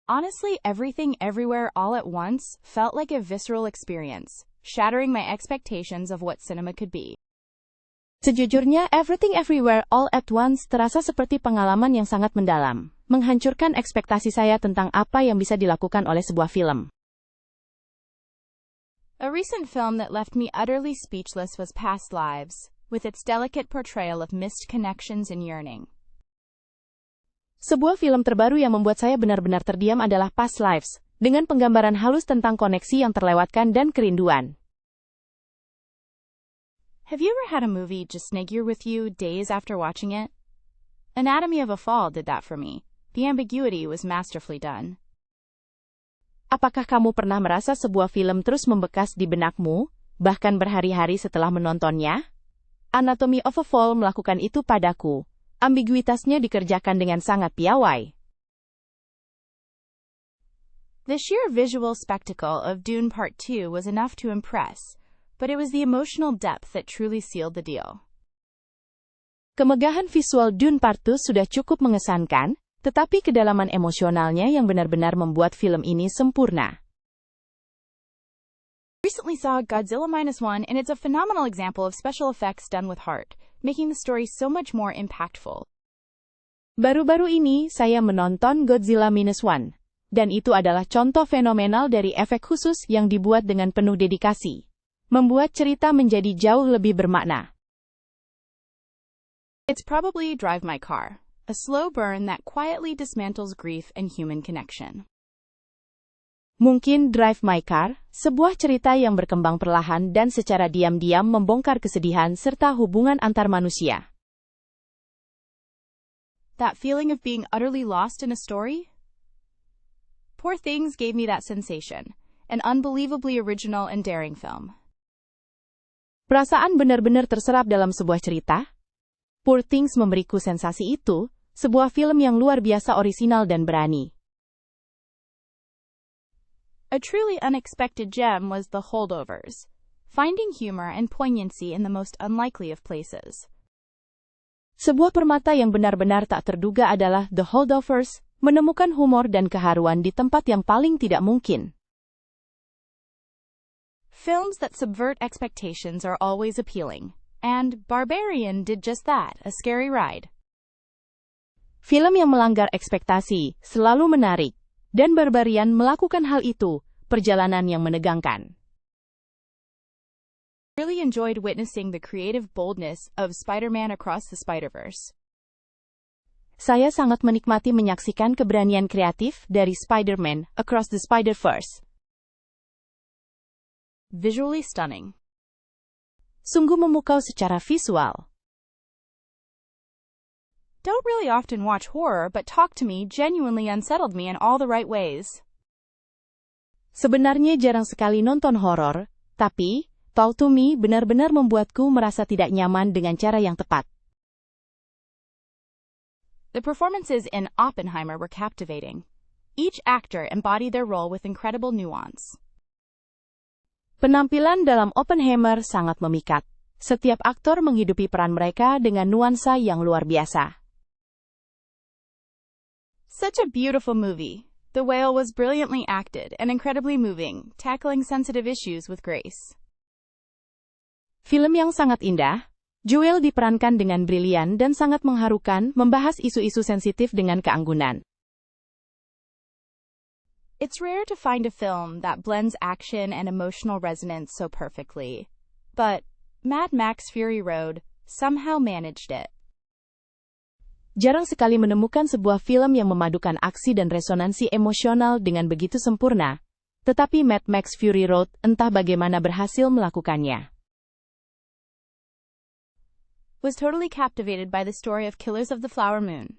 Honestly, Everything Everywhere All at Once felt like a visceral experience, shattering my expectations of what cinema could be. Sejujurnya, Everything Everywhere All at Once terasa seperti pengalaman yang sangat mendalam, menghancurkan ekspektasi saya tentang apa yang bisa dilakukan oleh sebuah film. A recent film that left me utterly speechless was Past Lives, with its delicate portrayal of missed connections and yearning. Sebuah film terbaru yang membuat saya benar-benar terdiam adalah Past Lives, dengan penggambaran halus tentang koneksi yang terlewatkan dan kerinduan. Have you ever had a movie just snigger with you days after watching it? Anatomy of a Fall did that for me. The ambiguity was masterfully done. Apakah kamu pernah merasa sebuah film terus membekas di benakmu, bahkan berhari-hari setelah menontonnya? Anatomy of a Fall melakukan itu padaku. Ambiguitasnya dikerjakan dengan sangat piawai. The sheer visual spectacle of Dune Part 2 was enough to impress, but it was the emotional depth that truly sealed the deal. Kemegahan visual Dune Part 2 sudah cukup mengesankan, tetapi kedalaman emosionalnya yang benar-benar membuat film ini sempurna. Recently saw Godzilla Minus One, and it's a phenomenal example of special effects done with heart, making the story so much more impactful. Baru-baru ini saya menonton Godzilla Minus One, dan itu adalah contoh fenomenal dari efek khusus yang dibuat dengan penuh dedikasi, membuat cerita menjadi jauh lebih bermakna. It's probably Drive My Car, a slow burn that quietly dismantles grief and human connection. Mungkin Drive My Car, sebuah cerita yang berkembang perlahan dan secara diam-diam membongkar kesedihan serta hubungan antar manusia. That feeling of being utterly lost in a story? Poor Things gave me that sensation, an unbelievably original and daring film. Perasaan benar-benar terserap dalam sebuah cerita? Poor Things memberiku sensasi itu, sebuah film yang luar biasa orisinal dan berani. A truly unexpected gem was The Holdovers, finding humor and poignancy in the most unlikely of places. Sebuah permata yang benar-benar tak terduga adalah The Holdovers, menemukan humor dan keharuan di tempat yang paling tidak mungkin. Films that subvert expectations are always appealing, and Barbarian did just that, a scary ride. Film yang melanggar ekspektasi selalu menarik, dan Barbarian melakukan hal itu, perjalanan yang menegangkan. I really enjoyed witnessing the creative boldness of Spider-Man Across the Spider-Verse. Saya sangat menikmati menyaksikan keberanian kreatif dari Spider-Man Across the Spider-Verse. Visually stunning. Sungguh memukau secara visual. Don't really often watch horror, but Talk to Me genuinely unsettled me in all the right ways. Sebenarnya jarang sekali nonton horor, tapi Talk to Me benar-benar membuatku merasa tidak nyaman dengan cara yang tepat. The performances in Oppenheimer were captivating. Each actor embodied their role with incredible nuance. Penampilan dalam Oppenheimer sangat memikat. Setiap aktor menghidupi peran mereka dengan nuansa yang luar biasa. Such a beautiful movie. The Whale was brilliantly acted and incredibly moving, tackling sensitive issues with grace. Film yang sangat indah, Jewel diperankan dengan brilian dan sangat mengharukan, membahas isu-isu sensitif dengan keanggunan. It's rare to find a film that blends action and emotional resonance so perfectly. But Mad Max Fury Road somehow managed it. Jarang sekali menemukan sebuah film yang memadukan aksi dan resonansi emosional dengan begitu sempurna. Tetapi Mad Max Fury Road entah bagaimana berhasil melakukannya. Was totally captivated by the story of Killers of the Flower Moon,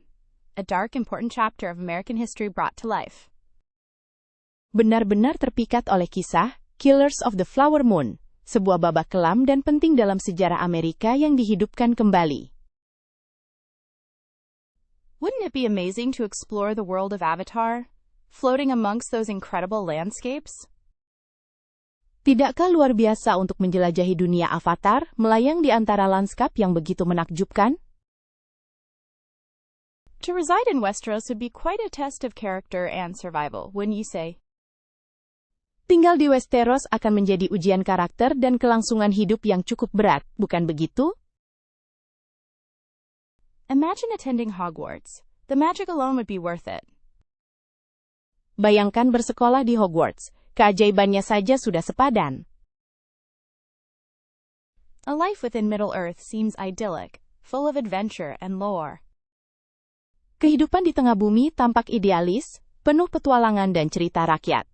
a dark, important chapter of American history brought to life. Benar-benar terpikat oleh kisah Killers of the Flower Moon, sebuah babak kelam dan penting dalam sejarah Amerika yang dihidupkan kembali. Wouldn't it be amazing to explore the world of Avatar, floating amongst those incredible landscapes? Tidakkah luar biasa untuk menjelajahi dunia Avatar, melayang di antara lanskap yang begitu menakjubkan? To reside in Westeros would be quite a test of character and survival, wouldn't you say? Tinggal di Westeros akan menjadi ujian karakter dan kelangsungan hidup yang cukup berat, bukan begitu? Imagine attending Hogwarts. The magic alone would be worth it. Bayangkan bersekolah di Hogwarts. Keajaibannya saja sudah sepadan. A life within Middle-earth seems idyllic, full of adventure and lore. Kehidupan di tengah bumi tampak idealis, penuh petualangan dan cerita rakyat.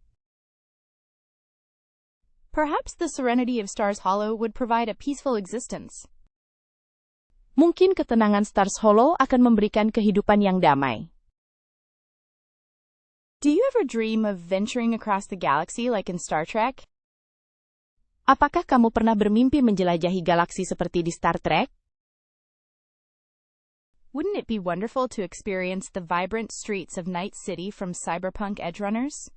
Perhaps the serenity of Stars Hollow would provide a peaceful existence. Mungkin ketenangan Stars Hollow akan memberikan kehidupan yang damai. Do you ever dream of venturing across the galaxy like in Star Trek? Apakah kamu pernah bermimpi menjelajahi galaksi seperti di Star Trek? Wouldn't it be wonderful to experience the vibrant streets of Night City from cyberpunk edgerunners?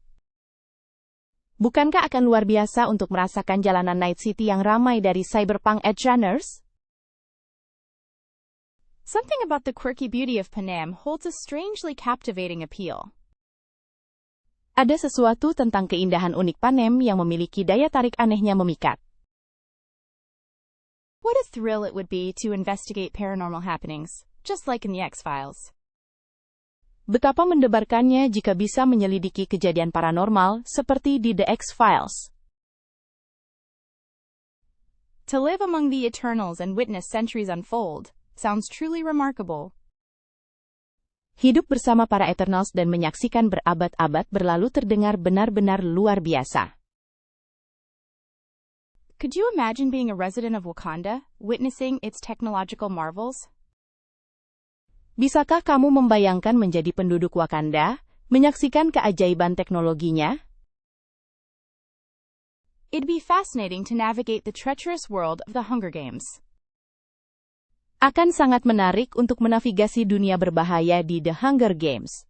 Bukankah akan luar biasa untuk merasakan jalanan Night City yang ramai dari cyberpunk edgerunners? Something about the quirky beauty of Panem holds a strangely captivating appeal. Ada sesuatu tentang keindahan unik Panem yang memiliki daya tarik anehnya memikat. What a thrill it would be to investigate paranormal happenings, just like in the X-Files. Betapa mendebarkannya jika bisa menyelidiki kejadian paranormal seperti di The X-Files. To live among the Eternals and witness centuries unfold sounds truly remarkable. Hidup bersama para Eternals dan menyaksikan berabad-abad berlalu terdengar benar-benar luar biasa. Could you imagine being a resident of Wakanda, witnessing its technological marvels? Bisakah kamu membayangkan menjadi penduduk Wakanda, menyaksikan keajaiban teknologinya? It'd be fascinating to navigate the treacherous world of the Hunger Games. Akan sangat menarik untuk menavigasi dunia berbahaya di The Hunger Games.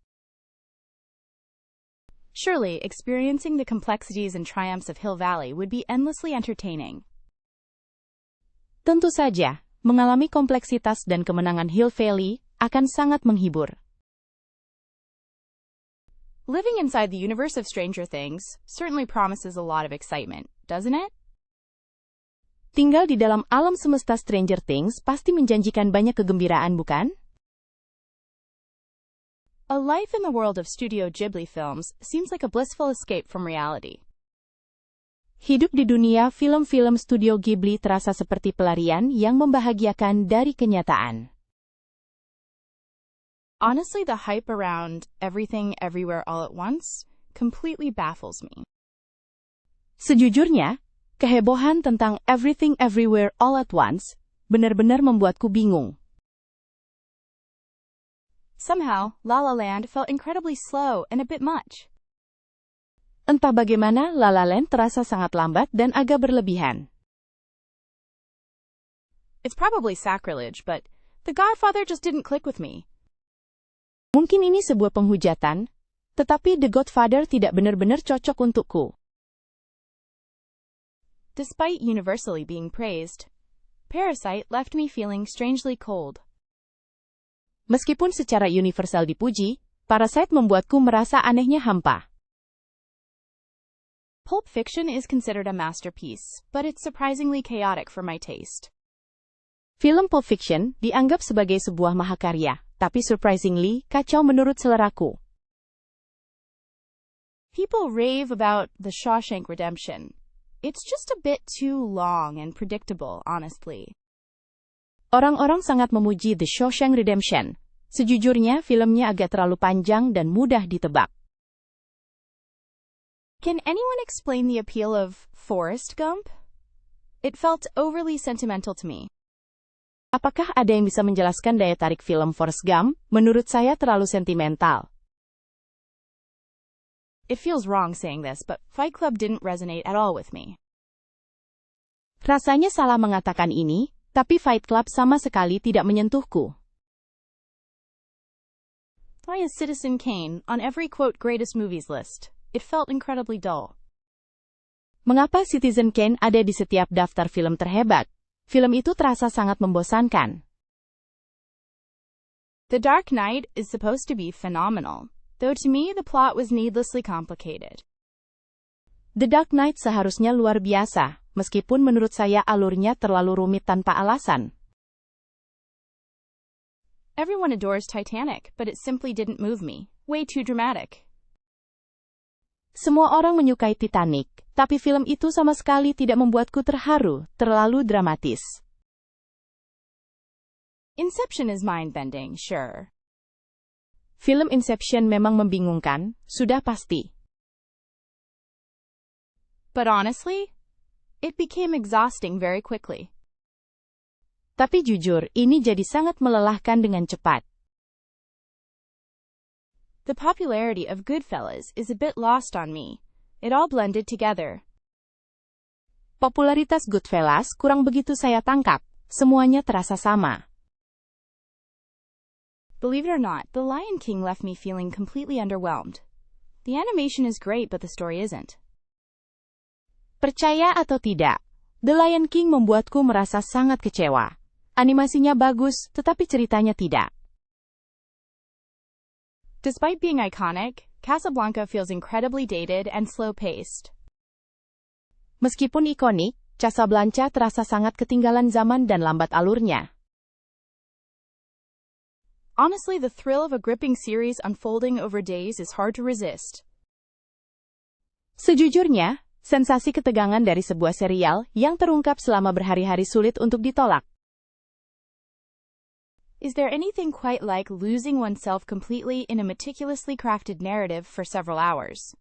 Surely, experiencing the complexities and triumphs of Hill Valley would be endlessly entertaining. Tentu saja, mengalami kompleksitas dan kemenangan Hill Valley akan sangat menghibur. Living inside the universe of Stranger Things certainly promises a lot of excitement, doesn't it? Tinggal di dalam alam semesta Stranger Things pasti menjanjikan banyak kegembiraan, bukan? A life in the world of Studio Ghibli films seems like a blissful escape from reality. Hidup di dunia film-film Studio Ghibli terasa seperti pelarian yang membahagiakan dari kenyataan. Honestly, the hype around Everything Everywhere All at Once completely baffles me. Sejujurnya, kehebohan tentang Everything Everywhere All at Once benar-benar membuatku bingung. Somehow, La La Land felt incredibly slow and a bit much. Entah bagaimana, La La Land terasa sangat lambat dan agak berlebihan. It's probably sacrilege, but The Godfather just didn't click with me. Mungkin ini sebuah penghujatan, tetapi The Godfather tidak benar-benar cocok untukku. Despite universally being praised, Parasite left me feeling strangely cold. Meskipun secara universal dipuji, Parasite membuatku merasa anehnya hampa. Pulp Fiction is considered a masterpiece, but it's surprisingly chaotic for my taste. Film Pulp Fiction dianggap sebagai sebuah mahakarya, tapi surprisingly kacau menurut seleraku. People rave about The Shawshank Redemption. It's just a bit too long and predictable, honestly. Orang-orang sangat memuji The Shawshank Redemption. Sejujurnya, filmnya agak terlalu panjang dan mudah ditebak. Can anyone explain the appeal of Forrest Gump? It felt overly sentimental to me. Apakah ada yang bisa menjelaskan daya tarik film Forrest Gump? Menurut saya terlalu sentimental. It feels wrong saying this, but Fight Club didn't resonate at all with me. Rasanya salah mengatakan ini, tapi Fight Club sama sekali tidak menyentuhku. Why is Citizen Kane on every quote greatest movies list? It felt incredibly dull. Mengapa Citizen Kane ada di setiap daftar film terhebat? Film itu terasa sangat membosankan. The Dark Knight is supposed to be phenomenal, though to me the plot was needlessly complicated. The Dark Knight seharusnya luar biasa, meskipun menurut saya alurnya terlalu rumit tanpa alasan. Everyone adores Titanic, but it simply didn't move me. Way too dramatic. Semua orang menyukai Titanic, tapi film itu sama sekali tidak membuatku terharu, terlalu dramatis. Inception is mind-bending, sure. Film Inception memang membingungkan, sudah pasti. But honestly, it became exhausting very quickly. Tapi jujur, ini jadi sangat melelahkan dengan cepat. The popularity of Goodfellas is a bit lost on me. It all blended together. Popularitas Goodfellas kurang begitu saya tangkap. Semuanya terasa sama. Believe it or not, The Lion King left me feeling completely underwhelmed. The animation is great, but the story isn't. Percaya atau tidak, The Lion King membuatku merasa sangat kecewa. Animasinya bagus, tetapi ceritanya tidak. Despite being iconic, Casablanca feels incredibly dated and slow-paced. Meskipun ikonik, Casablanca terasa sangat ketinggalan zaman dan lambat alurnya. Honestly, the thrill of a gripping series unfolding over days is hard to resist. Sejujurnya, sensasi ketegangan dari sebuah serial yang terungkap selama berhari-hari sulit untuk ditolak. Is there anything quite like losing oneself completely in a meticulously crafted narrative for several hours?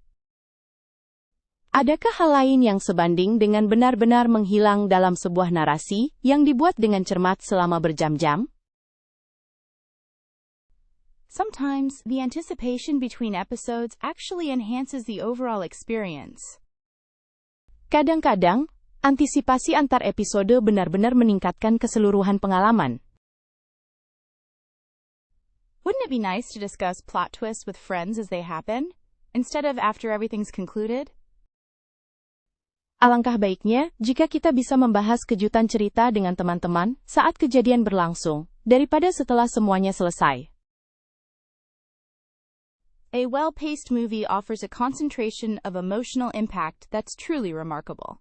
Adakah hal lain yang sebanding dengan benar-benar menghilang dalam sebuah narasi yang dibuat dengan cermat selama berjam-jam? Sometimes, the anticipation between episodes actually enhances the overall experience. Kadang-kadang, antisipasi antar episode benar-benar meningkatkan keseluruhan pengalaman. Wouldn't it be nice to discuss plot twists with friends as they happen, instead of after everything's concluded? Alangkah baiknya jika kita bisa membahas kejutan cerita dengan teman-teman saat kejadian berlangsung, daripada setelah semuanya selesai. A well-paced movie offers a concentration of emotional impact that's truly remarkable.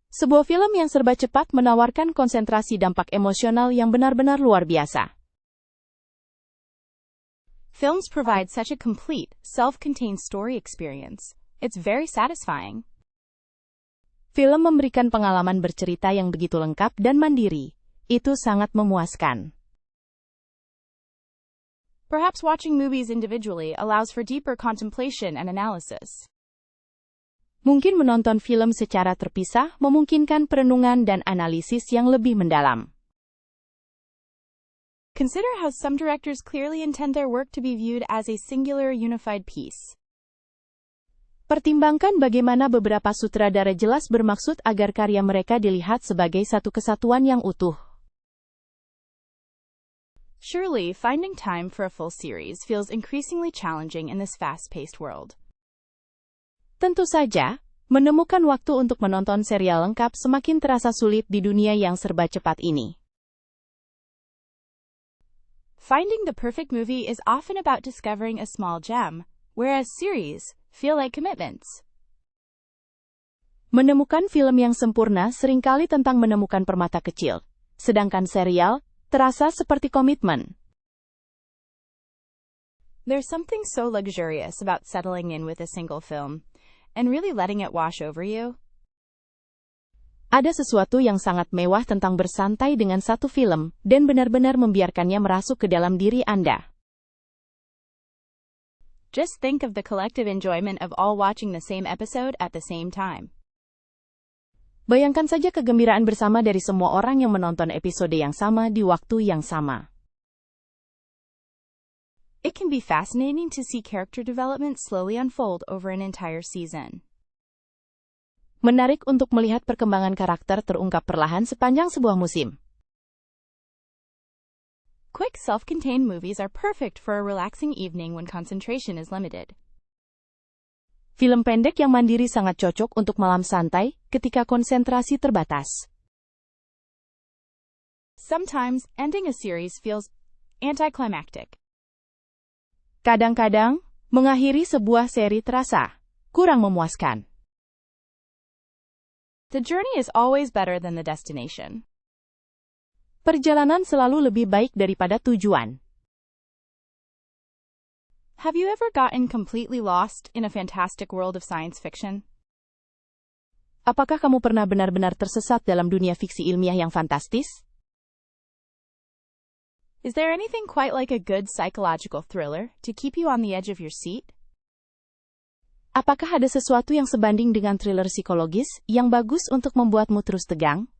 Sebuah film yang serba cepat menawarkan konsentrasi dampak emosional yang benar-benar luar biasa. Films provide such a complete, self-contained story experience. It's very satisfying. Film memberikan pengalaman bercerita yang begitu lengkap dan mandiri. Itu sangat memuaskan. Perhaps watching movies individually allows for deeper contemplation and analysis. Mungkin menonton film secara terpisah memungkinkan perenungan dan analisis yang lebih mendalam. Consider how some directors clearly intend their work to be viewed as a singular, unified piece. Pertimbangkan bagaimana beberapa sutradara jelas bermaksud agar karya mereka dilihat sebagai satu kesatuan yang utuh. Surely, finding time for a full series feels increasingly challenging in this fast-paced world. Tentu saja, menemukan waktu untuk menonton serial lengkap semakin terasa sulit di dunia yang serba cepat ini. Finding the perfect movie is often about discovering a small gem, whereas series feel like commitments. Menemukan film yang sempurna seringkali tentang menemukan permata kecil, sedangkan serial terasa seperti komitmen. There's something so luxurious about settling in with a single film, and really letting it wash over you. Ada sesuatu yang sangat mewah tentang bersantai dengan satu film, dan benar-benar membiarkannya merasuk ke dalam diri Anda. Just think of the collective enjoyment of all watching the same episode at the same time. Bayangkan saja kegembiraan bersama dari semua orang yang menonton episode yang sama di waktu yang sama. It can be fascinating to see character development slowly unfold over an entire season. Menarik untuk melihat perkembangan karakter terungkap perlahan sepanjang sebuah musim. Quick self-contained movies are perfect for a relaxing evening when concentration is limited. Film pendek yang mandiri sangat cocok untuk malam santai ketika konsentrasi terbatas. Sometimes, ending a series feels anticlimactic. Kadang-kadang, mengakhiri sebuah seri terasa kurang memuaskan. The journey is always better than the destination. Perjalanan selalu lebih baik daripada tujuan. Have you ever gotten completely lost in a fantastic world of science fiction? Apakah kamu pernah benar-benar tersesat dalam dunia fiksi ilmiah yang fantastis? Is there anything quite like a good psychological thriller to keep you on the edge of your seat? Apakah ada sesuatu yang sebanding dengan thriller psikologis yang bagus untuk membuatmu terus tegang?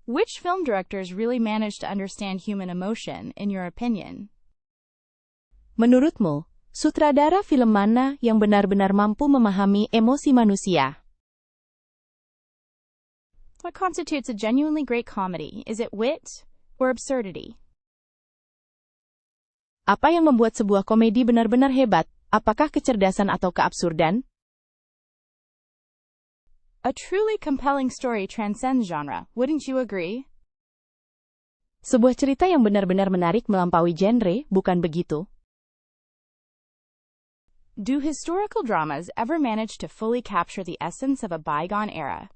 Which film directors really manage to understand human emotion, in your opinion? Menurutmu, sutradara film mana yang benar-benar mampu memahami emosi manusia? What constitutes a genuinely great comedy? Is it wit or absurdity? Apa yang membuat sebuah komedi benar-benar hebat? Apakah kecerdasan atau keabsurdan? A truly compelling story transcends genre, wouldn't you agree? Sebuah cerita yang benar-benar menarik melampaui genre, bukan begitu? Do historical dramas ever manage to fully capture the essence of a bygone era?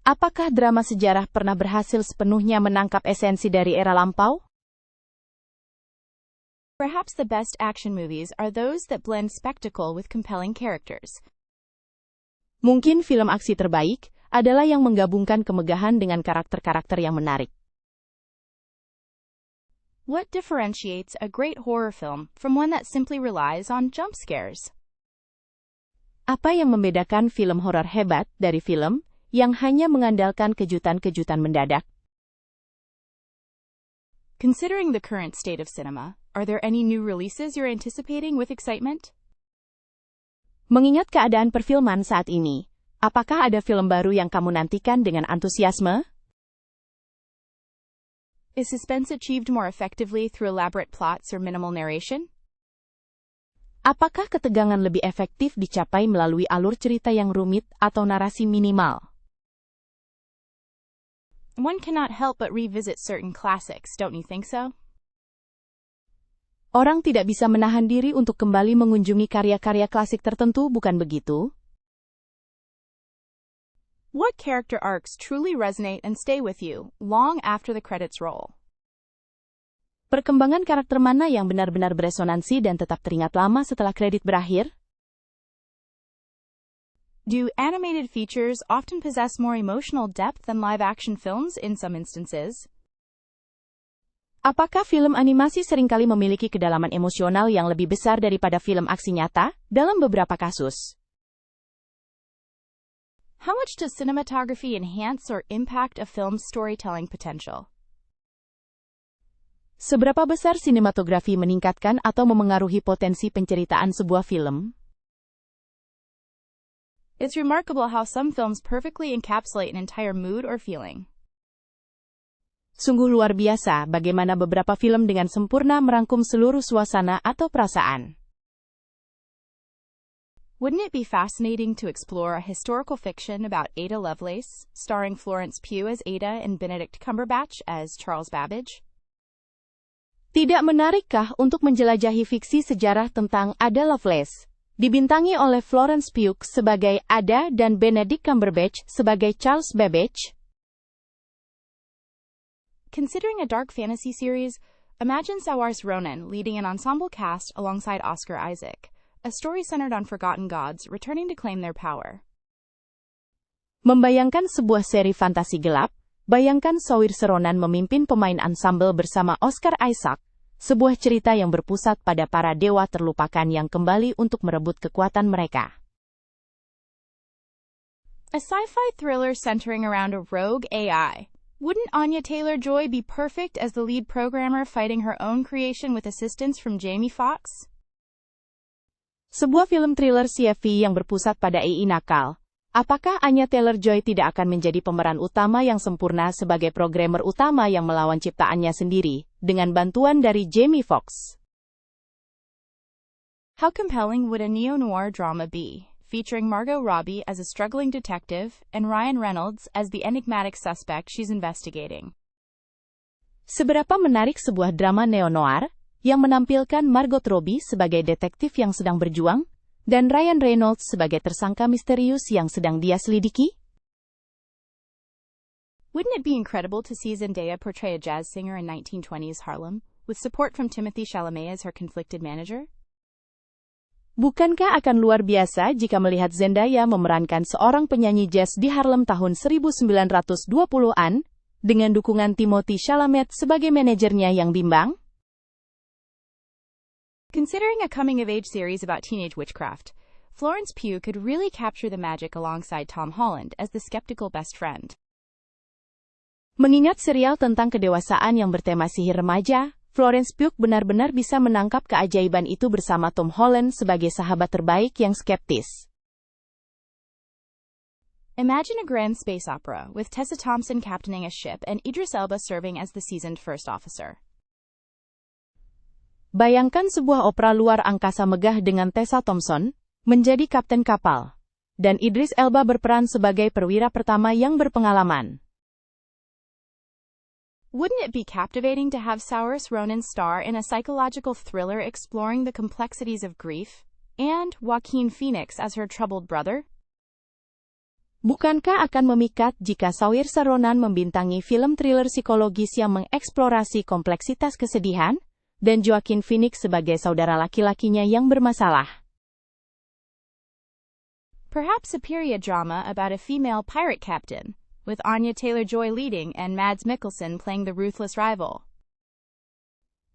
Apakah drama sejarah pernah berhasil sepenuhnya menangkap esensi dari era lampau? Perhaps the best action movies are those that blend spectacle with compelling characters. Mungkin film aksi terbaik adalah yang menggabungkan kemegahan dengan karakter-karakter yang menarik. What differentiates a great horror film from one that simply relies on jump scares? Apa yang membedakan film horor hebat dari film yang hanya mengandalkan kejutan-kejutan mendadak? Considering the current state of cinema, are there any new releases you're anticipating with excitement? Mengingat keadaan perfilman saat ini, apakah ada film baru yang kamu nantikan dengan antusiasme? Is suspense achieved more effectively through elaborate plots or minimal narration? Apakah ketegangan lebih efektif dicapai melalui alur cerita yang rumit atau narasi minimal? One cannot help but revisit certain classics, don't you think so? Orang tidak bisa menahan diri untuk kembali mengunjungi karya-karya klasik tertentu, bukan begitu? What character arcs truly resonate and stay with you long after the credits roll? Perkembangan karakter mana yang benar-benar beresonansi dan tetap teringat lama setelah kredit berakhir? Do animated features often possess more emotional depth than live-action films in some instances? Apakah film animasi seringkali memiliki kedalaman emosional yang lebih besar daripada film aksi nyata dalam beberapa kasus? How much does cinematography enhance or impact a film's storytelling potential? Seberapa besar sinematografi meningkatkan atau memengaruhi potensi penceritaan sebuah film? It's remarkable how some films perfectly encapsulate an entire mood or feeling. Sungguh luar biasa bagaimana beberapa film dengan sempurna merangkum seluruh suasana atau perasaan. Wouldn't it be fascinating to explore a historical fiction about Ada Lovelace, starring Florence Pugh as Ada and Benedict Cumberbatch as Charles Babbage? Tidak menarikkah untuk menjelajahi fiksi sejarah tentang Ada Lovelace, dibintangi oleh Florence Pugh sebagai Ada dan Benedict Cumberbatch sebagai Charles Babbage? Considering a dark fantasy series, imagine Saoirse Ronan leading an ensemble cast alongside Oscar Isaac, a story centered on forgotten gods returning to claim their power. Membayangkan sebuah seri fantasi gelap, bayangkan Saoirse Ronan memimpin pemain ensemble bersama Oscar Isaac, sebuah cerita yang berpusat pada para dewa terlupakan yang kembali untuk merebut kekuatan mereka. A sci-fi thriller centering around a rogue AI. Wouldn't Anya Taylor-Joy be perfect as the lead programmer fighting her own creation with assistance from Jamie Foxx? Sebuah film thriller sci-fi yang berpusat pada AI nakal. Apakah Anya Taylor-Joy tidak akan menjadi pemeran utama yang sempurna sebagai programmer utama yang melawan ciptaannya sendiri, dengan bantuan dari Jamie Foxx? How compelling would a neo-noir drama be, featuring Margot Robbie as a struggling detective and Ryan Reynolds as the enigmatic suspect she's investigating? Seberapa menarik sebuah drama neo-noir yang menampilkan Margot Robbie sebagai detektif yang sedang berjuang dan Ryan Reynolds sebagai tersangka misterius yang sedang dia selidiki? Wouldn't it be incredible to see Zendaya portray a jazz singer in 1920s Harlem, with support from Timothée Chalamet as her conflicted manager? Bukankah akan luar biasa jika melihat Zendaya memerankan seorang penyanyi jazz di Harlem tahun 1920-an, dengan dukungan Timothée Chalamet sebagai manajernya yang bimbang? Considering a coming-of-age series about teenage witchcraft, Florence Pugh could really capture the magic alongside Tom Holland as the skeptical best friend. Mengingat serial tentang kedewasaan yang bertema sihir remaja, Florence Pugh benar-benar bisa menangkap keajaiban itu bersama Tom Holland sebagai sahabat terbaik yang skeptis. Imagine a grand space opera, with Tessa Thompson captaining a ship and Idris Elba serving as the seasoned first officer. Bayangkan sebuah opera luar angkasa megah dengan Tessa Thompson menjadi kapten kapal, dan Idris Elba berperan sebagai perwira pertama yang berpengalaman. Wouldn't it be captivating to have Saoirse Ronan star in a psychological thriller exploring the complexities of grief, and Joaquin Phoenix as her troubled brother? Bukankah akan memikat jika Saoirse Ronan membintangi film thriller psikologis yang mengeksplorasi kompleksitas kesedihan, dan Joaquin Phoenix sebagai saudara laki-lakinya yang bermasalah? Perhaps a period drama about a female pirate captain, with Anya Taylor-Joy leading and Mads Mikkelsen playing the ruthless rival.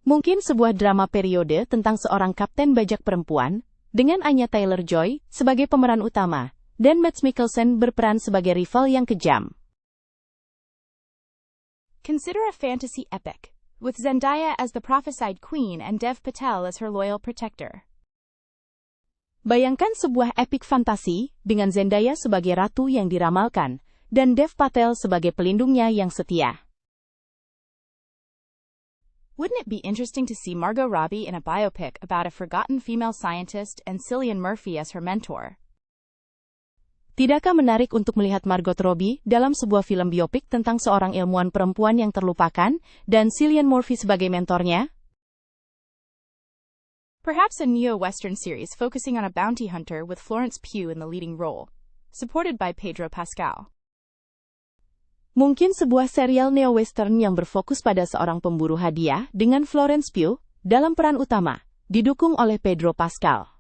Mungkin sebuah drama periode tentang seorang kapten bajak perempuan, dengan Anya Taylor-Joy sebagai pemeran utama, dan Mads Mikkelsen berperan sebagai rival yang kejam. Consider a fantasy epic, with Zendaya as the prophesied queen and Dev Patel as her loyal protector. Bayangkan sebuah epik fantasi, dengan Zendaya sebagai ratu yang diramalkan, dan Dev Patel sebagai pelindungnya yang setia. Wouldn't it be interesting to see Margot Robbie in a biopic about a forgotten female scientist and Cillian Murphy as her mentor? Tidakkah menarik untuk melihat Margot Robbie dalam sebuah film biopik tentang seorang ilmuwan perempuan yang terlupakan, dan Cillian Murphy sebagai mentornya? Perhaps a neo-Western series focusing on a bounty hunter with Florence Pugh in the leading role, supported by Pedro Pascal. Mungkin sebuah serial neo-Western yang berfokus pada seorang pemburu hadiah dengan Florence Pugh dalam peran utama, didukung oleh Pedro Pascal.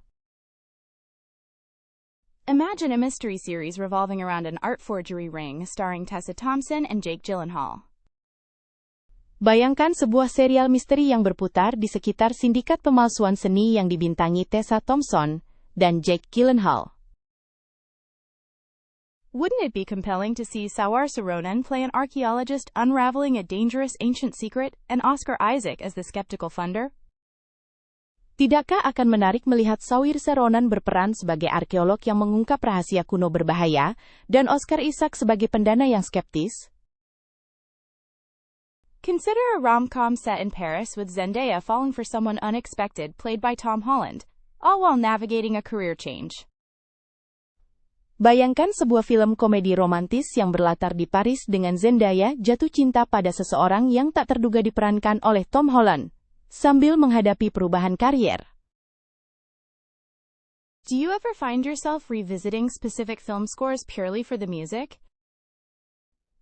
Imagine a mystery series revolving around an art forgery ring starring Tessa Thompson and Jake Gyllenhaal. Bayangkan sebuah serial misteri yang berputar di sekitar sindikat pemalsuan seni yang dibintangi Tessa Thompson dan Jake Gyllenhaal. Wouldn't it be compelling to see Saoirse Ronan play an archaeologist unraveling a dangerous ancient secret, and Oscar Isaac as the skeptical funder? Tidakkah akan menarik melihat Saoirse Ronan berperan sebagai arkeolog yang mengungkap rahasia kuno berbahaya, dan Oscar Isaac sebagai pendana yang skeptis? Consider a rom-com set in Paris with Zendaya falling for someone unexpected played by Tom Holland, all while navigating a career change. Bayangkan sebuah film komedi romantis yang berlatar di Paris dengan Zendaya jatuh cinta pada seseorang yang tak terduga diperankan oleh Tom Holland, sambil menghadapi perubahan karier. Do you ever find yourself revisiting specific film scores purely for the music?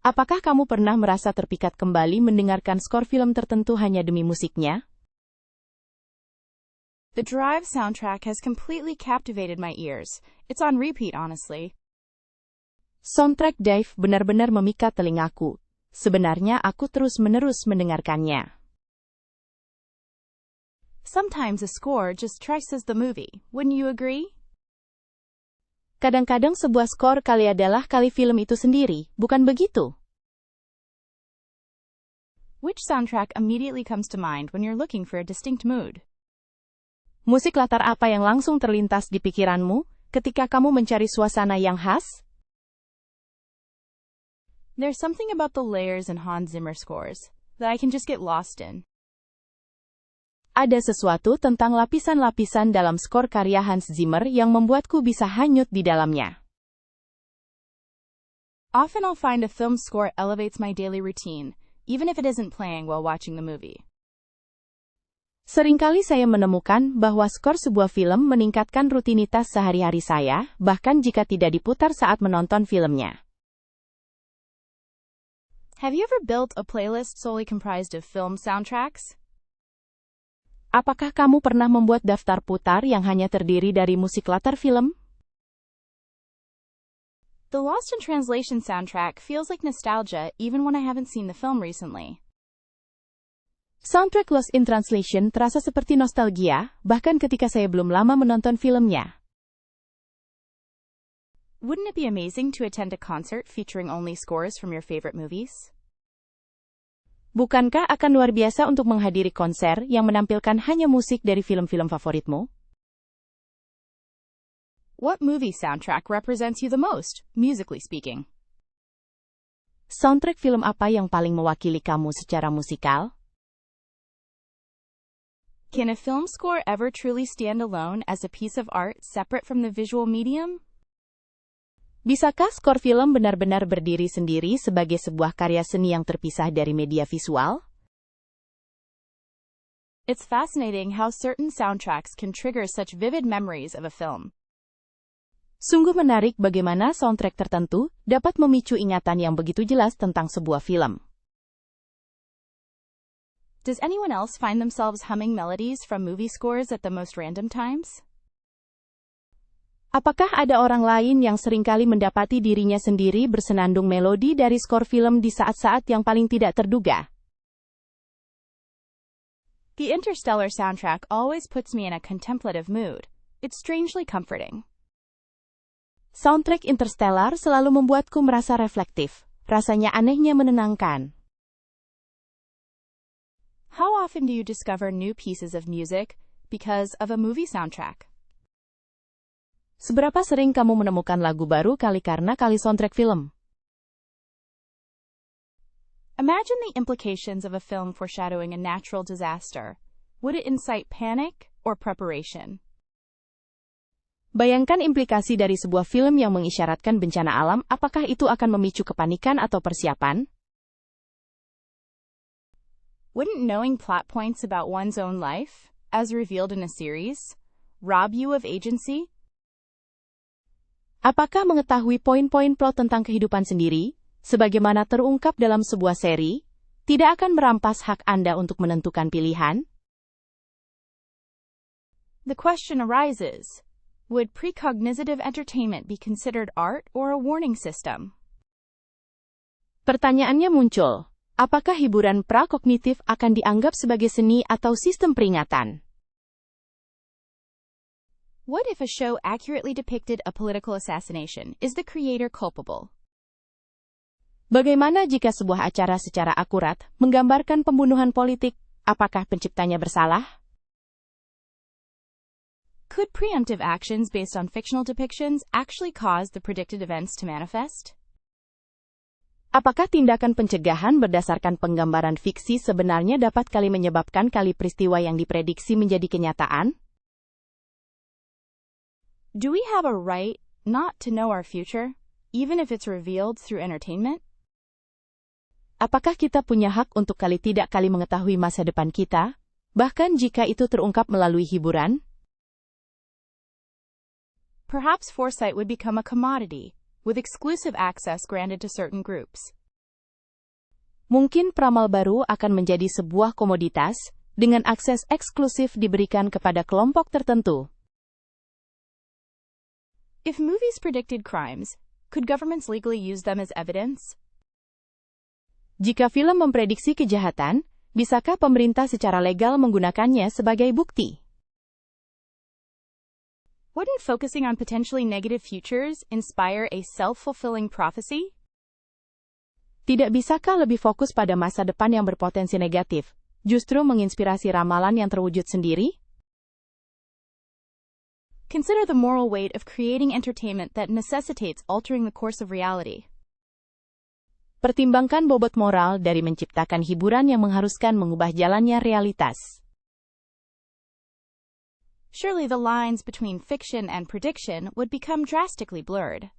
Apakah kamu pernah merasa terpikat kembali mendengarkan skor film tertentu hanya demi musiknya? The Drive soundtrack has completely captivated my ears. It's on repeat, honestly. Soundtrack Drive benar-benar memikat telingaku. Sebenarnya aku terus-menerus mendengarkannya. Sometimes a score just traces the movie, wouldn't you agree? Kadang-kadang sebuah skor kali adalah kali film itu sendiri, bukan begitu? Which soundtrack immediately comes to mind when you're looking for a distinct mood? Musik latar apa yang langsung terlintas di pikiranmu ketika kamu mencari suasana yang khas? There's something about the layers in Hans Zimmer scores that I can just get lost in. Ada sesuatu tentang lapisan-lapisan dalam skor karya Hans Zimmer yang membuatku bisa hanyut di dalamnya. Often I'll find a film score elevates my daily routine, even if it isn't playing while watching the movie. Seringkali saya menemukan bahwa skor sebuah film meningkatkan rutinitas sehari-hari saya, bahkan jika tidak diputar saat menonton filmnya. Have you ever built a playlist solely comprised of film soundtracks? Apakah kamu pernah membuat daftar putar yang hanya terdiri dari musik latar film? The Lost in Translation soundtrack feels like nostalgia even when I haven't seen the film recently. Soundtrack Lost in Translation terasa seperti nostalgia, bahkan ketika saya belum lama menonton filmnya. Wouldn't it be amazing to attend a concert featuring only scores from your favorite movies? Bukankah akan luar biasa untuk menghadiri konser yang menampilkan hanya musik dari film-film favoritmu? What movie soundtrack represents you the most, musically speaking? Soundtrack film apa yang paling mewakili kamu secara musikal? Can a film score ever truly stand alone as a piece of art separate from the visual medium? Bisakah skor film benar-benar berdiri sendiri sebagai sebuah karya seni yang terpisah dari media visual? It's fascinating how certain soundtracks can trigger such vivid memories of a film. Sungguh menarik bagaimana soundtrack tertentu dapat memicu ingatan yang begitu jelas tentang sebuah film. Does anyone else find themselves humming melodies from movie scores at the most random times? Apakah ada orang lain yang seringkali mendapati dirinya sendiri bersenandung melodi dari skor film di saat-saat yang paling tidak terduga? The Interstellar soundtrack always puts me in a contemplative mood. It's strangely comforting. Soundtrack Interstellar selalu membuatku merasa reflektif. Rasanya anehnya menenangkan. How often do you discover new pieces of music because of a movie soundtrack? Seberapa sering kamu menemukan lagu baru karena soundtrack film? Imagine the implications of a film foreshadowing a natural disaster. Would it incite panic or preparation? Bayangkan implikasi dari sebuah film yang mengisyaratkan bencana alam, apakah itu akan memicu kepanikan atau persiapan? Wouldn't knowing plot points about one's own life, as revealed in a series, rob you of agency? Apakah mengetahui poin-poin plot tentang kehidupan sendiri, sebagaimana terungkap dalam sebuah seri, tidak akan merampas hak Anda untuk menentukan pilihan? The question arises, would precognitive entertainment be considered art or a warning system? Pertanyaannya muncul. Apakah hiburan prakognitif akan dianggap sebagai seni atau sistem peringatan? What if a show accurately depicted a political assassination? Is the creator culpable? Bagaimana jika sebuah acara secara akurat menggambarkan pembunuhan politik? Apakah penciptanya bersalah? Could preemptive actions based on fictional depictions actually cause the predicted events to manifest? Apakah tindakan pencegahan berdasarkan penggambaran fiksi sebenarnya dapat menyebabkan peristiwa yang diprediksi menjadi kenyataan? Do we have a right not to know our future, even if it's revealed through entertainment? Apakah kita punya hak untuk tidak mengetahui masa depan kita, bahkan jika itu terungkap melalui hiburan? Perhaps foresight would become a commodity, with exclusive access granted to certain groups. Mungkin peramal baru akan menjadi sebuah komoditas, dengan akses eksklusif diberikan kepada kelompok tertentu. If movies predicted crimes, could governments legally use them as evidence? Jika film memprediksi kejahatan, bisakah pemerintah secara legal menggunakannya sebagai bukti? Wouldn't focusing on potentially negative futures inspire a self-fulfilling prophecy? Tidak bisakah lebih fokus pada masa depan yang berpotensi negatif, justru menginspirasi ramalan yang terwujud sendiri? Consider the moral weight of creating entertainment that necessitates altering the course of reality. Pertimbangkan bobot moral dari menciptakan hiburan yang mengharuskan mengubah jalannya realitas. Surely the lines between fiction and prediction would become drastically blurred.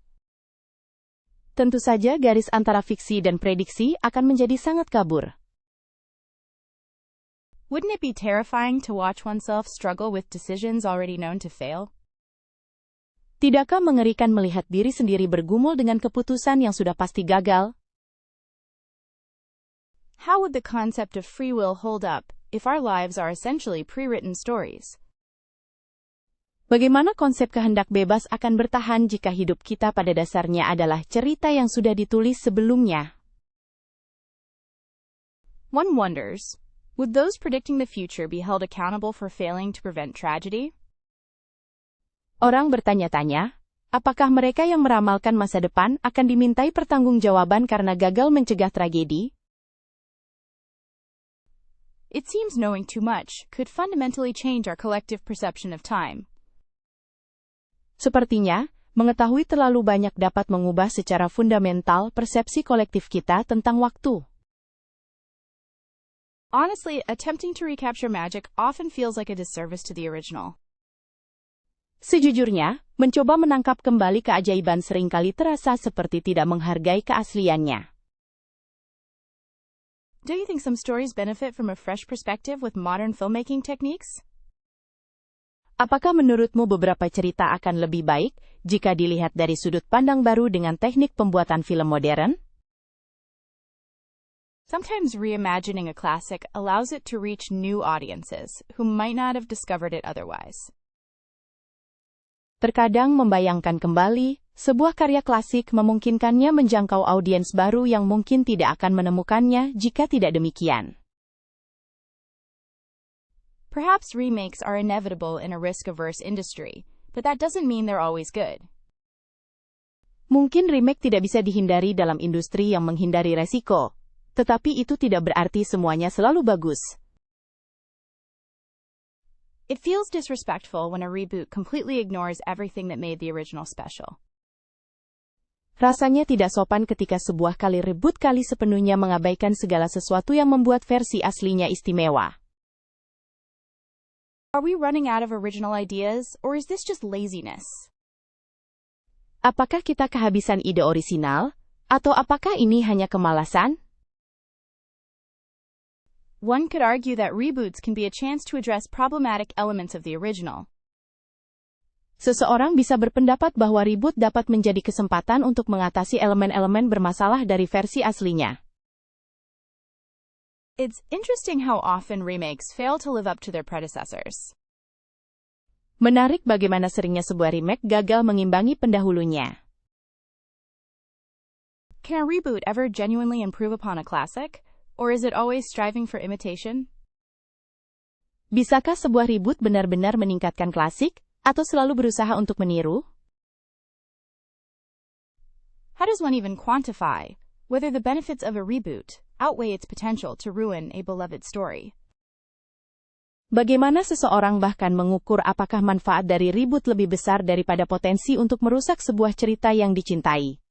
Tentu saja garis antara fiksi dan prediksi akan menjadi sangat kabur. Wouldn't it be terrifying to watch oneself struggle with decisions already known to fail? Tidakkah mengerikan melihat diri sendiri bergumul dengan keputusan yang sudah pasti gagal? How would the concept of free will hold up if our lives are essentially pre-written stories? Bagaimana konsep kehendak bebas akan bertahan jika hidup kita pada dasarnya adalah cerita yang sudah ditulis sebelumnya? One wonders, would those predicting the future be held accountable for failing to prevent tragedy? Orang bertanya-tanya, apakah mereka yang meramalkan masa depan akan dimintai pertanggungjawaban karena gagal mencegah tragedi? It seems knowing too much could fundamentally change our collective perception of time. Sepertinya, mengetahui terlalu banyak dapat mengubah secara fundamental persepsi kolektif kita tentang waktu. Honestly, attempting to recapture magic often feels like a disservice to the original. Sejujurnya, mencoba menangkap kembali keajaiban seringkali terasa seperti tidak menghargai keasliannya. Do you think some stories benefit from a fresh perspective with modern filmmaking techniques? Apakah menurutmu beberapa cerita akan lebih baik jika dilihat dari sudut pandang baru dengan teknik pembuatan film modern? Sometimes reimagining a classic allows it to reach new audiences who might not have discovered it otherwise. Terkadang membayangkan kembali, sebuah karya klasik memungkinkannya menjangkau audiens baru yang mungkin tidak akan menemukannya jika tidak demikian. Perhaps remakes are inevitable in a risk-averse industry, but that doesn't mean they're always good. Mungkin remake tidak bisa dihindari dalam industri yang menghindari resiko, tetapi itu tidak berarti semuanya selalu bagus. It feels disrespectful when a reboot completely ignores everything that made the original special. Rasanya tidak sopan ketika sebuah kali reboot kali sepenuhnya mengabaikan segala sesuatu yang membuat versi aslinya istimewa. Are we running out of original ideas, or is this just laziness? Apakah kita kehabisan ide orisinal, atau apakah ini hanya kemalasan? One could argue that reboots can be a chance to address problematic elements of the original. Seseorang bisa berpendapat bahwa reboot dapat menjadi kesempatan untuk mengatasi elemen-elemen bermasalah dari versi aslinya. It's interesting how often remakes fail to live up to their predecessors. Menarik bagaimana seringnya sebuah remake gagal mengimbangi pendahulunya. Can a reboot ever genuinely improve upon a classic? Or is it always striving for imitation? Bisakah sebuah reboot benar-benar meningkatkan klasik, atau selalu berusaha untuk meniru? How does one even quantify whether the benefits of a reboot outweigh its potential to ruin a beloved story? Bagaimana seseorang bahkan mengukur apakah manfaat dari reboot lebih besar daripada potensi untuk merusak sebuah cerita yang dicintai?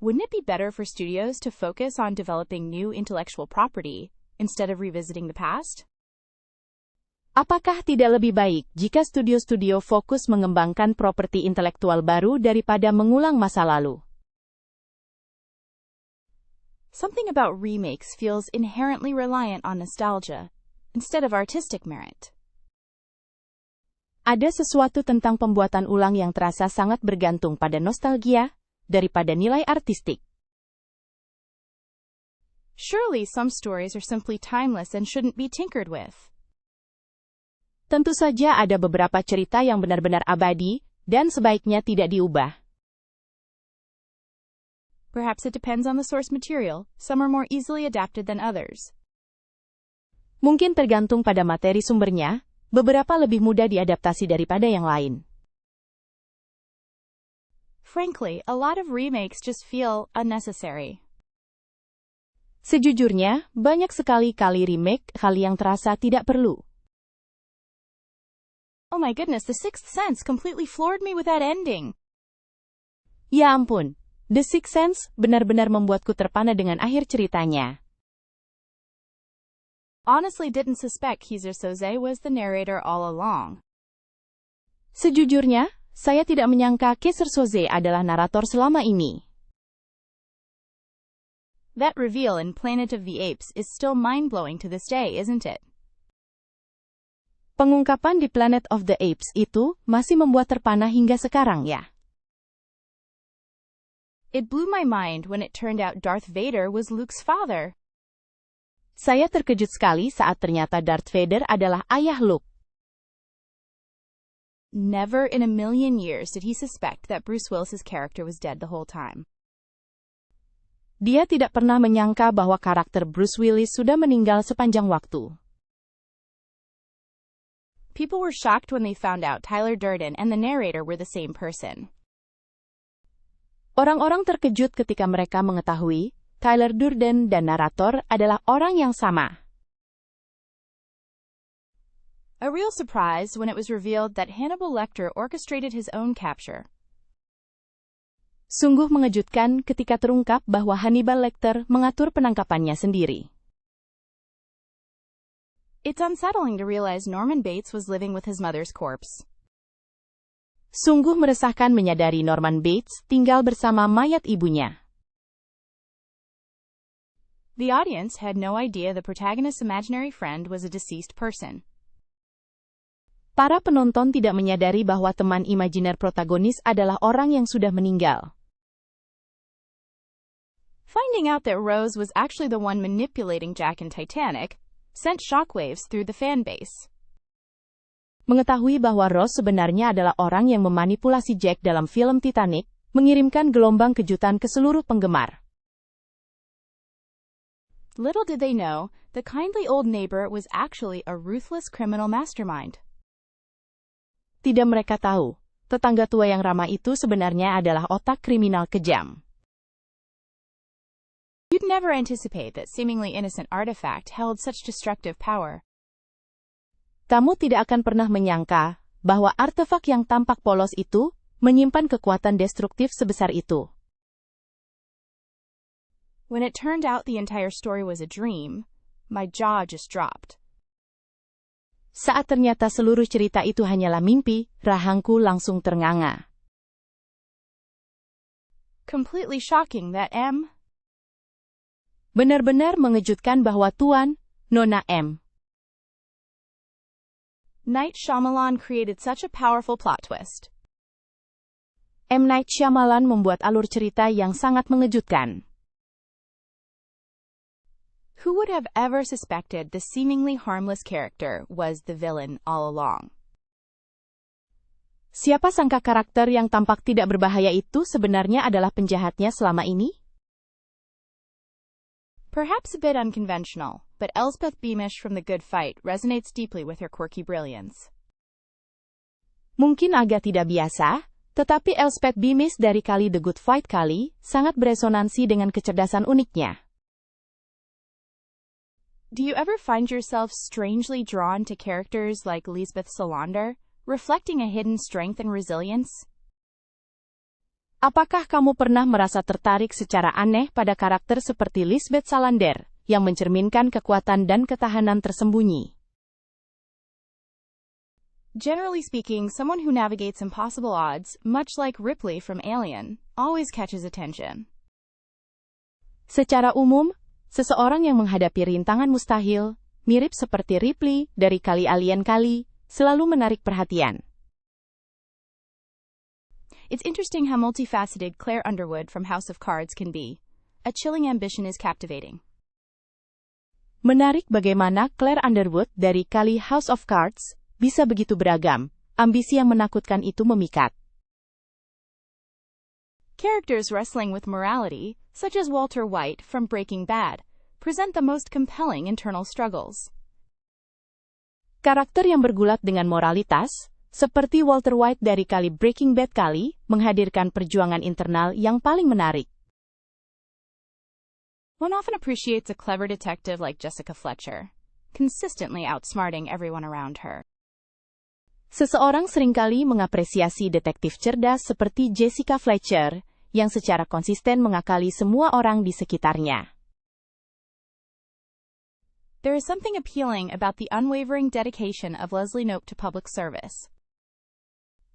Wouldn't it be better for studios to focus on developing new intellectual property instead of revisiting the past? Apakah tidak lebih baik jika studio-studio fokus mengembangkan properti intelektual baru daripada mengulang masa lalu? Something about remakes feels inherently reliant on nostalgia instead of artistic merit. Ada sesuatu tentang pembuatan ulang yang terasa sangat bergantung pada nostalgia daripada nilai artistik. Surely some stories are simply timeless and shouldn't be tinkered with. Tentu saja ada beberapa cerita yang benar-benar abadi dan sebaiknya tidak diubah. Perhaps it depends on the source material. Some are more easily adapted than others. Mungkin tergantung pada materi sumbernya, beberapa lebih mudah diadaptasi daripada yang lain. Frankly, a lot of remakes just feel unnecessary. Sejujurnya, banyak sekali kali remake hal yang terasa tidak perlu. Oh my goodness, The Sixth Sense completely floored me with that ending. Ya ampun, The Sixth Sense benar-benar membuatku terpana dengan akhir ceritanya. Honestly didn't suspect Keyser Söze was the narrator all along. Sejujurnya, saya tidak menyangka Keyser Söze adalah narator selama ini. That reveal in Planet of the Apes is still mind-blowing to this day, isn't it? Pengungkapan di Planet of the Apes itu masih membuat terpana hingga sekarang ya. It blew my mind when it turned out Darth Vader was Luke's father. Saya terkejut sekali saat ternyata Darth Vader adalah ayah Luke. Never in a million years did he suspect that Bruce Willis's character was dead the whole time. Dia tidak pernah menyangka bahwa karakter Bruce Willis sudah meninggal sepanjang waktu. People were shocked when they found out Tyler Durden and the narrator were the same person. Orang-orang terkejut ketika mereka mengetahui Tyler Durden dan narator adalah orang yang sama. A real surprise when it was revealed that Hannibal Lecter orchestrated his own capture. Sungguh mengejutkan ketika terungkap bahwa Hannibal Lecter mengatur penangkapannya sendiri. It's unsettling to realize Norman Bates was living with his mother's corpse. Sungguh meresahkan menyadari Norman Bates tinggal bersama mayat ibunya. The audience had no idea the protagonist's imaginary friend was a deceased person. Para penonton tidak menyadari bahwa teman imajiner protagonis adalah orang yang sudah meninggal. Finding out that Rose was actually the one manipulating Jack in Titanic sent shockwaves through the fan base. Mengetahui bahwa Rose sebenarnya adalah orang yang memanipulasi Jack dalam film Titanic, mengirimkan gelombang kejutan ke seluruh penggemar. Little did they know, the kindly old neighbor was actually a ruthless criminal mastermind. Tidak mereka tahu, tetangga tua yang ramah itu sebenarnya adalah otak kriminal kejam. You'd never anticipate that seemingly innocent artifact held such destructive power. Kamu tidak akan pernah menyangka bahwa artefak yang tampak polos itu menyimpan kekuatan destruktif sebesar itu. When it turned out the entire story was a dream, my jaw just dropped. Saat ternyata seluruh cerita itu hanyalah mimpi, rahangku langsung ternganga. Completely shocking that M. Benar-benar mengejutkan bahwa Tuan, Nona M. Night Shyamalan created such a powerful plot twist. M. Night Shyamalan membuat alur cerita yang sangat mengejutkan. Who would have ever suspected the seemingly harmless character was the villain all along? Siapa sangka karakter yang tampak tidak berbahaya itu sebenarnya adalah penjahatnya selama ini? Perhaps a bit unconventional, but Elsbeth Beamish from The Good Fight resonates deeply with her quirky brilliance. Mungkin agak tidak biasa, tetapi Elsbeth Beamish dari kali The Good Fight kali sangat beresonansi dengan kecerdasan uniknya. Do you ever find yourself strangely drawn to characters like Lisbeth Salander, reflecting a hidden strength and resilience? Apakah kamu pernah merasa tertarik secara aneh pada karakter seperti Lisbeth Salander, yang mencerminkan kekuatan dan ketahanan tersembunyi? Generally speaking, someone who navigates impossible odds, much like Ripley from Alien, always catches attention. Secara umum, seseorang yang menghadapi rintangan mustahil, mirip seperti Ripley dari kali Alien kali, selalu menarik perhatian. It's interesting how multifaceted Claire Underwood from House of Cards can be. A chilling ambition is captivating. Menarik bagaimana Claire Underwood dari kali House of Cards bisa begitu beragam, ambisi yang menakutkan itu memikat. Characters wrestling with morality, such as Walter White from Breaking Bad, present the most compelling internal struggles. Karakter yang bergulat dengan moralitas, seperti Walter White dari kali Breaking Bad kali, menghadirkan perjuangan internal yang paling menarik. One often appreciates a clever detective like Jessica Fletcher, consistently outsmarting everyone around her. Seseorang seringkali mengapresiasi detektif cerdas seperti Jessica Fletcher, yang secara konsisten mengakali semua orang di sekitarnya. There is something appealing about the unwavering dedication of Leslie Knope to public service.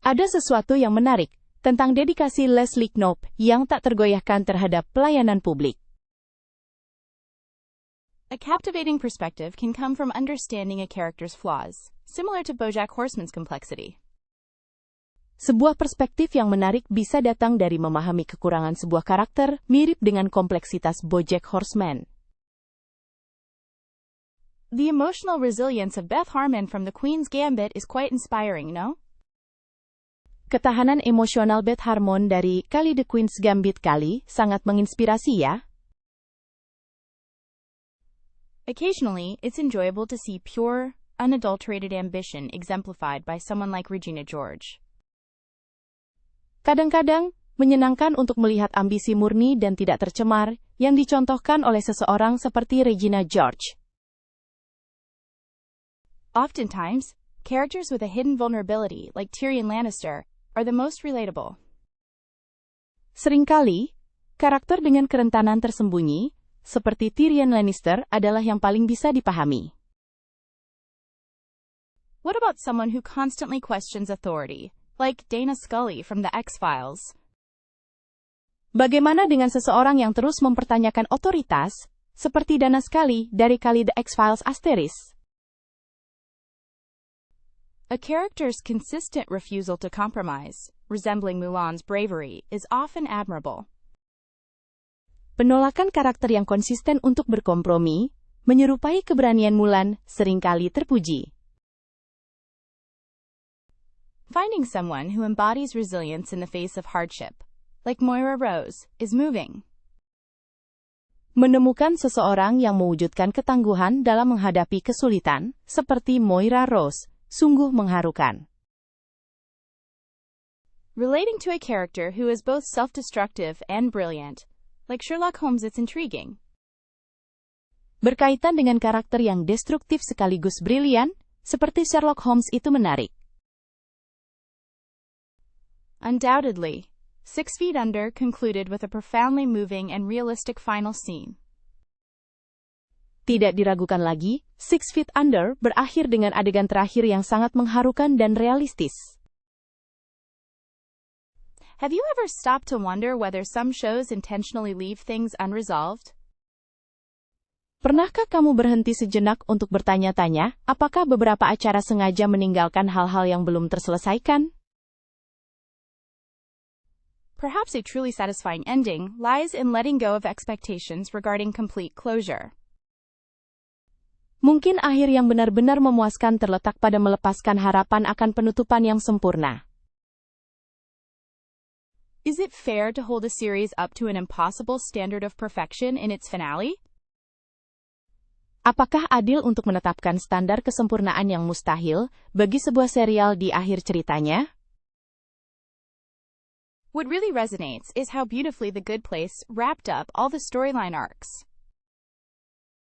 Ada sesuatu yang menarik tentang dedikasi Leslie Knope yang tak tergoyahkan terhadap pelayanan publik. A captivating perspective can come from understanding a character's flaws, similar to BoJack Horseman's complexity. Sebuah perspektif yang menarik bisa datang dari memahami kekurangan sebuah karakter, mirip dengan kompleksitas BoJack Horseman. The emotional resilience of Beth Harmon from The Queen's Gambit is quite inspiring, no? Ketahanan emosional Beth Harmon dari Kali The Queen's Gambit kali sangat menginspirasi ya. Occasionally, it's enjoyable to see pure, unadulterated ambition exemplified by someone like Regina George. Kadang-kadang, menyenangkan untuk melihat ambisi murni dan tidak tercemar yang dicontohkan oleh seseorang seperti Regina George. Oftentimes, characters with a hidden vulnerability, like Tyrion Lannister, are the most relatable. Seringkali, karakter dengan kerentanan tersembunyi, seperti Tyrion Lannister, adalah yang paling bisa dipahami. What about someone who constantly questions authority, like Dana Scully from The X-Files? Bagaimana dengan seseorang yang terus mempertanyakan otoritas, seperti Dana Scully dari Kali The X-Files ***. A character's consistent refusal to compromise, resembling Mulan's bravery, is often admirable. Penolakan karakter yang konsisten untuk berkompromi, menyerupai keberanian Mulan, seringkali terpuji. Finding someone who embodies resilience in the face of hardship, like Moira Rose, is moving. Menemukan seseorang yang mewujudkan ketangguhan dalam menghadapi kesulitan, seperti Moira Rose, sungguh mengharukan. Relating to a character who is both self-destructive and brilliant, like Sherlock Holmes, it's intriguing. Berkaitan dengan karakter yang destruktif sekaligus brilian, seperti Sherlock Holmes, itu menarik. Undoubtedly, 6 Feet Under concluded with a profoundly moving and realistic final scene. Tidak diragukan lagi, 6 Feet Under berakhir dengan adegan terakhir yang sangat mengharukan dan realistis. Have you ever stopped to wonder whether some shows intentionally leave things unresolved? Pernahkah kamu berhenti sejenak untuk bertanya-tanya, apakah beberapa acara sengaja meninggalkan hal-hal yang belum terselesaikan? Perhaps a truly satisfying ending lies in letting go of expectations regarding complete closure. Mungkin akhir yang benar-benar memuaskan terletak pada melepaskan harapan akan penutupan yang sempurna. Is it fair to hold a series up to an impossible standard of perfection in its finale? Apakah adil untuk menetapkan standar kesempurnaan yang mustahil bagi sebuah serial di akhir ceritanya? What really resonates is how beautifully The Good Place wrapped up all the storyline arcs.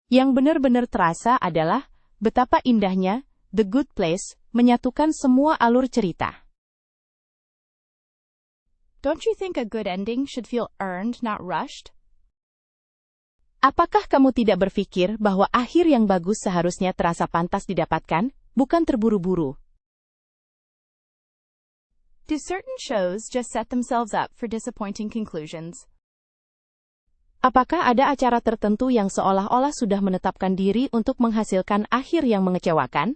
Yang benar-benar terasa adalah betapa indahnya The Good Place menyatukan semua alur cerita. Don't you think a good ending should feel earned, not rushed? Apakah kamu tidak berpikir bahwa akhir yang bagus seharusnya terasa pantas didapatkan, bukan terburu-buru? Do certain shows just set themselves up for disappointing conclusions? Apakah ada acara tertentu yang seolah-olah sudah menetapkan diri untuk menghasilkan akhir yang mengecewakan?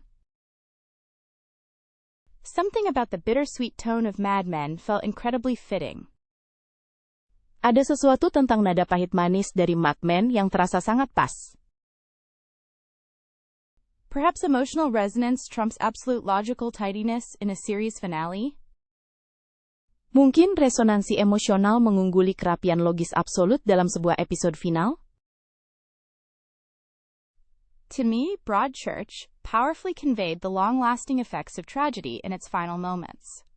Something about the bittersweet tone of Mad Men felt incredibly fitting. Ada sesuatu tentang nada pahit manis dari Mad Men yang terasa sangat pas. Perhaps emotional resonance trumps absolute logical tidiness in a series finale? Mungkin resonansi emosional mengungguli kerapian logis absolut dalam sebuah episode final? To me, Broadchurch powerfully conveyed the long-lasting effects of tragedy in its final moments.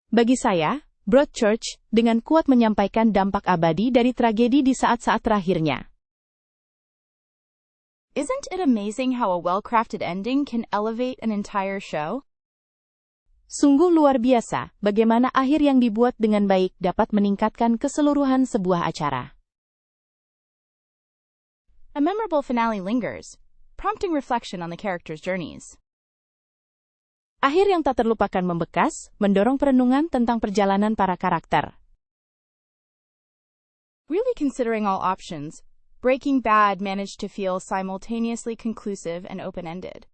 Bagi saya, Broadchurch dengan kuat menyampaikan dampak abadi dari tragedi di saat-saat terakhirnya. Isn't it amazing how a well-crafted ending can elevate an entire show? Sungguh luar biasa, bagaimana akhir yang dibuat dengan baik dapat meningkatkan keseluruhan sebuah acara. A memorable finale lingers, prompting reflection on the characters' journeys. Akhir yang tak terlupakan membekas, mendorong perenungan tentang perjalanan para karakter. Really considering all options, Breaking Bad managed to feel simultaneously conclusive and open-ended.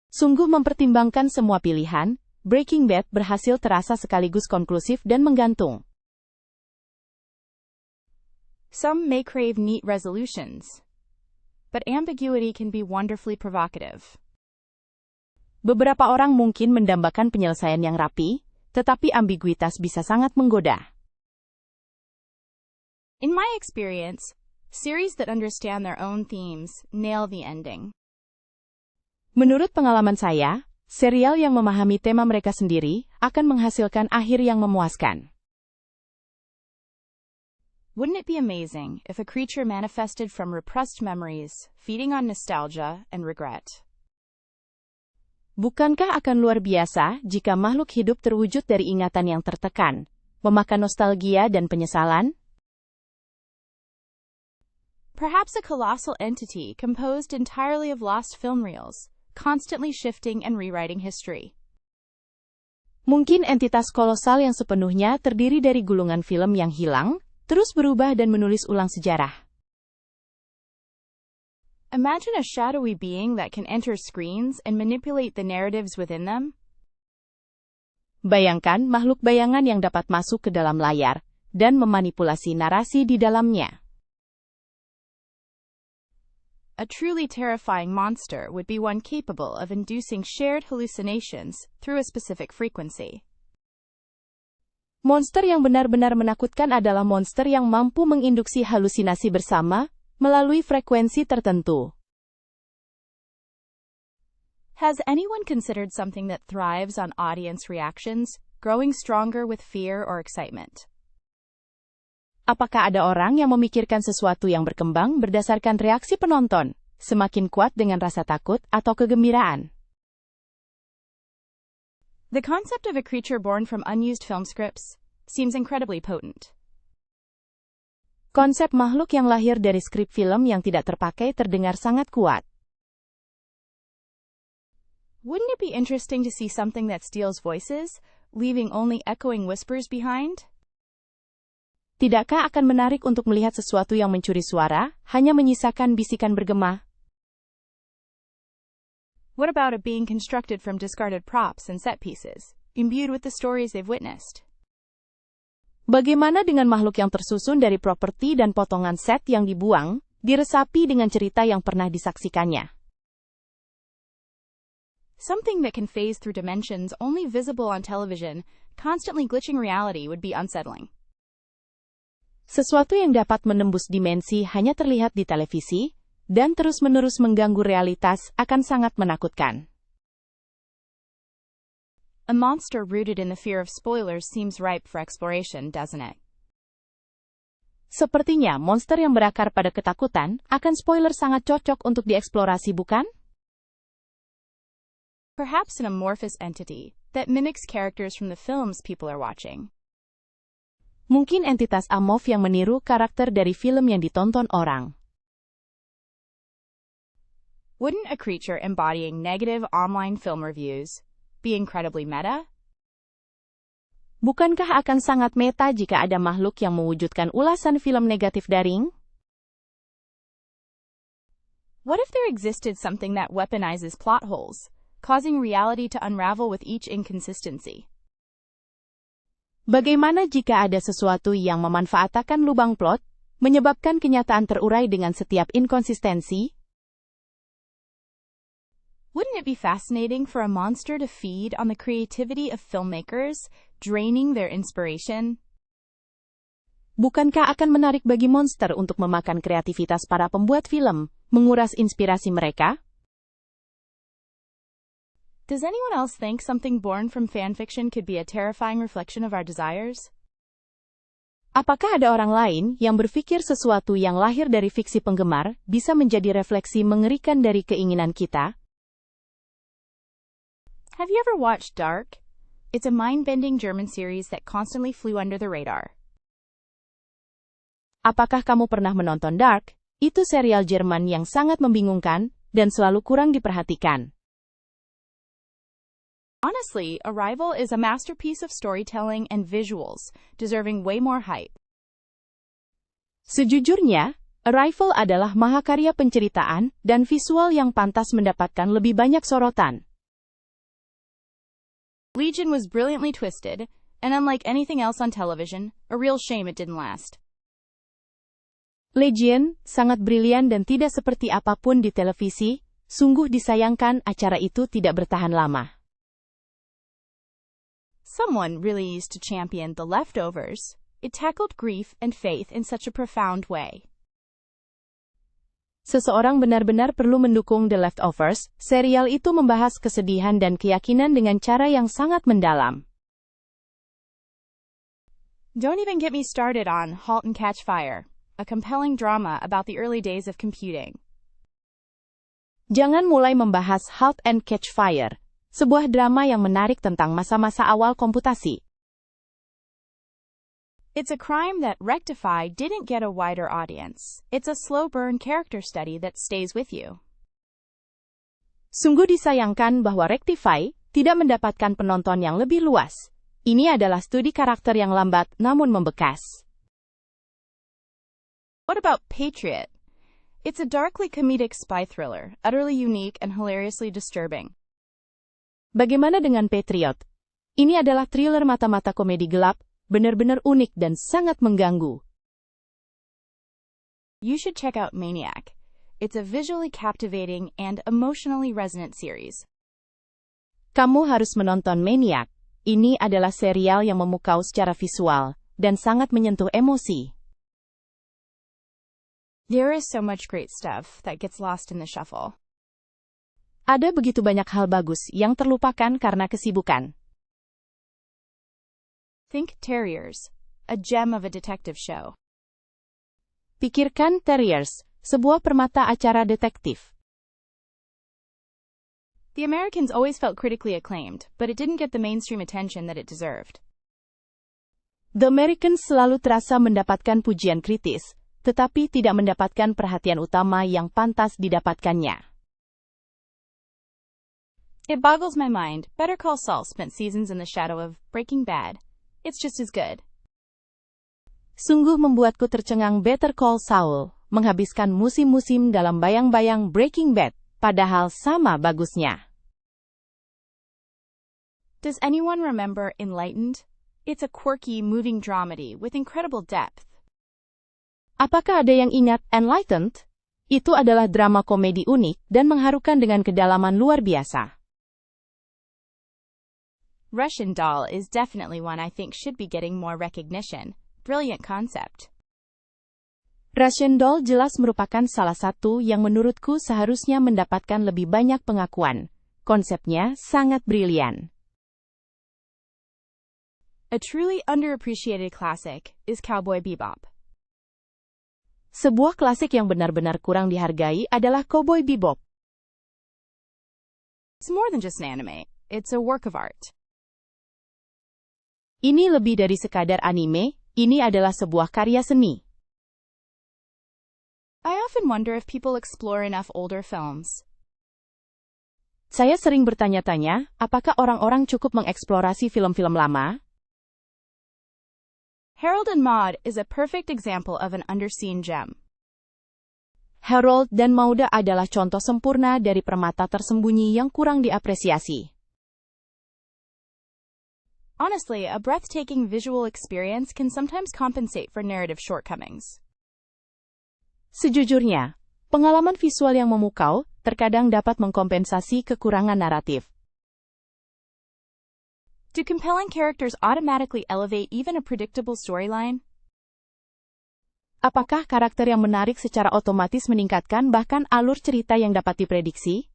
Sungguh mempertimbangkan semua pilihan, Breaking Bad berhasil terasa sekaligus konklusif dan menggantung. Some may crave neat resolutions, but ambiguity can be wonderfully provocative. Beberapa orang mungkin mendambakan penyelesaian yang rapi, tetapi ambiguitas bisa sangat menggoda. In my experience, series that understand their own themes nail the ending. Menurut pengalaman saya, serial yang memahami tema mereka sendiri akan menghasilkan akhir yang memuaskan. Wouldn't it be amazing if a creature manifested from repressed memories, feeding on nostalgia and regret? Bukankah akan luar biasa jika makhluk hidup terwujud dari ingatan yang tertekan, memakan nostalgia dan penyesalan? Perhaps a colossal entity composed entirely of lost film reels, constantly shifting and rewriting history. Mungkin entitas kolosal yang sepenuhnya terdiri dari gulungan film yang hilang, terus berubah dan menulis ulang sejarah. Imagine a shadowy being that can enter screens and manipulate the narratives within them. Bayangkan makhluk bayangan yang dapat masuk ke dalam layar dan memanipulasi narasi di dalamnya. A truly terrifying monster would be one capable of inducing shared hallucinations through a specific frequency. Monster yang benar-benar menakutkan adalah monster yang mampu menginduksi halusinasi bersama melalui frekuensi tertentu. Has anyone considered something that thrives on audience reactions, growing stronger with fear or excitement? Apakah ada orang yang memikirkan sesuatu yang berkembang berdasarkan reaksi penonton, semakin kuat dengan rasa takut atau kegembiraan? The concept of a creature born from unused film scripts seems incredibly potent. Konsep makhluk yang lahir dari skrip film yang tidak terpakai terdengar sangat kuat. Wouldn't it be interesting to see something that steals voices, leaving only echoing whispers behind? Tidakkah akan menarik untuk melihat sesuatu yang mencuri suara, hanya menyisakan bisikan bergema? What about a being constructed from discarded props and set pieces, imbued with the stories they've witnessed? Bagaimana dengan makhluk yang tersusun dari properti dan potongan set yang dibuang, diresapi dengan cerita yang pernah disaksikannya? Something that can phase through dimensions only visible on television, constantly glitching reality would be unsettling. Sesuatu yang dapat menembus dimensi hanya terlihat di televisi, dan terus-menerus mengganggu realitas akan sangat menakutkan. A monster rooted in the fear of spoilers seems ripe for exploration, doesn't it? Sepertinya monster yang berakar pada ketakutan akan spoiler sangat cocok untuk dieksplorasi, bukan? Perhaps an amorphous entity that mimics characters from the films people are watching. Mungkin entitas amorf yang meniru karakter dari film yang ditonton orang. Wouldn't a creature embodying negative online film reviews be incredibly meta? Bukankah akan sangat meta jika ada makhluk yang mewujudkan ulasan film negatif daring? What if there existed something that weaponizes plot holes, causing reality to unravel with each inconsistency? Bagaimana jika ada sesuatu yang memanfaatkan lubang plot, menyebabkan kenyataan terurai dengan setiap inkonsistensi? Wouldn't it be fascinating for a monster to feed on the creativity of filmmakers, draining their inspiration? Bukankah akan menarik bagi monster untuk memakan kreativitas para pembuat film, menguras inspirasi mereka? Does anyone else think something born from fanfiction could be a terrifying reflection of our desires? Apakah ada orang lain yang berpikir sesuatu yang lahir dari fiksi penggemar bisa menjadi refleksi mengerikan dari keinginan kita? Have you ever watched Dark? It's a mind-bending German series that constantly flew under the radar. Apakah kamu pernah menonton Dark? Itu serial Jerman yang sangat membingungkan dan selalu kurang diperhatikan. Honestly, Arrival is a masterpiece of storytelling and visuals, deserving way more hype. Sejujurnya, Arrival adalah mahakarya penceritaan dan visual yang pantas mendapatkan lebih banyak sorotan. Legion was brilliantly twisted, and unlike anything else on television, a real shame it didn't last. Legion sangat brilian dan tidak seperti apapun di televisi, sungguh disayangkan acara itu tidak bertahan lama. Someone really used to champion The Leftovers. It tackled grief and faith in such a profound way. Seseorang benar-benar perlu mendukung The Leftovers. Serial itu membahas kesedihan dan keyakinan dengan cara yang sangat mendalam. Don't even get me started on *Halt and Catch Fire*, a compelling drama about the early days of computing. Jangan mulai membahas *Halt and Catch Fire*, sebuah drama yang menarik tentang masa-masa awal komputasi. It's a crime that Rectify didn't get a wider audience. It's a slow burn character study that stays with you. Sungguh disayangkan bahwa Rectify tidak mendapatkan penonton yang lebih luas. Ini adalah studi karakter yang lambat namun membekas. What about Patriot? It's a darkly comedic spy thriller, utterly unique and hilariously disturbing. Bagaimana dengan Patriot? Ini adalah thriller mata-mata komedi gelap, benar-benar unik dan sangat mengganggu. You should check out Maniac. It's a visually captivating and emotionally resonant series. Kamu harus menonton Maniac. Ini adalah serial yang memukau secara visual dan sangat menyentuh emosi. There is so much great stuff that gets lost in the shuffle. Ada begitu banyak hal bagus yang terlupakan karena kesibukan. Think Terriers, a gem of a detective show. Pikirkan Terriers, sebuah permata acara detektif. The Americans always felt critically acclaimed, but it didn't get the mainstream attention that it deserved. The Americans selalu terasa mendapatkan pujian kritis, tetapi tidak mendapatkan perhatian utama yang pantas didapatkannya. It boggles my mind. Better Call Saul spent seasons in the shadow of Breaking Bad. It's just as good. Sungguh membuatku tercengang. Better Call Saul menghabiskan musim-musim dalam bayang-bayang Breaking Bad, padahal sama bagusnya. Does anyone remember Enlightened? It's a quirky, moving dramedy with incredible depth. Apakah ada yang ingat Enlightened? Itu adalah drama komedi unik dan mengharukan dengan kedalaman luar biasa. Russian Doll is definitely one I think should be getting more recognition. Brilliant concept. Russian Doll jelas merupakan salah satu yang menurutku seharusnya mendapatkan lebih banyak pengakuan. Konsepnya sangat brilian. A truly underappreciated classic is Cowboy Bebop. Sebuah klasik yang benar-benar kurang dihargai adalah Cowboy Bebop. It's more than just an anime. It's a work of art. Ini lebih dari sekadar anime, ini adalah sebuah karya seni. I often wonder if people explore enough older films. Saya sering bertanya-tanya, apakah orang-orang cukup mengeksplorasi film-film lama? Harold and Maude is a perfect example of an underseen gem. Harold dan Maude adalah contoh sempurna dari permata tersembunyi yang kurang diapresiasi. Honestly, a breathtaking visual experience can sometimes compensate for narrative shortcomings. Sejujurnya, pengalaman visual yang memukau terkadang dapat mengkompensasi kekurangan naratif. Do compelling characters automatically elevate even a predictable storyline? Apakah karakter yang menarik secara otomatis meningkatkan bahkan alur cerita yang dapat diprediksi?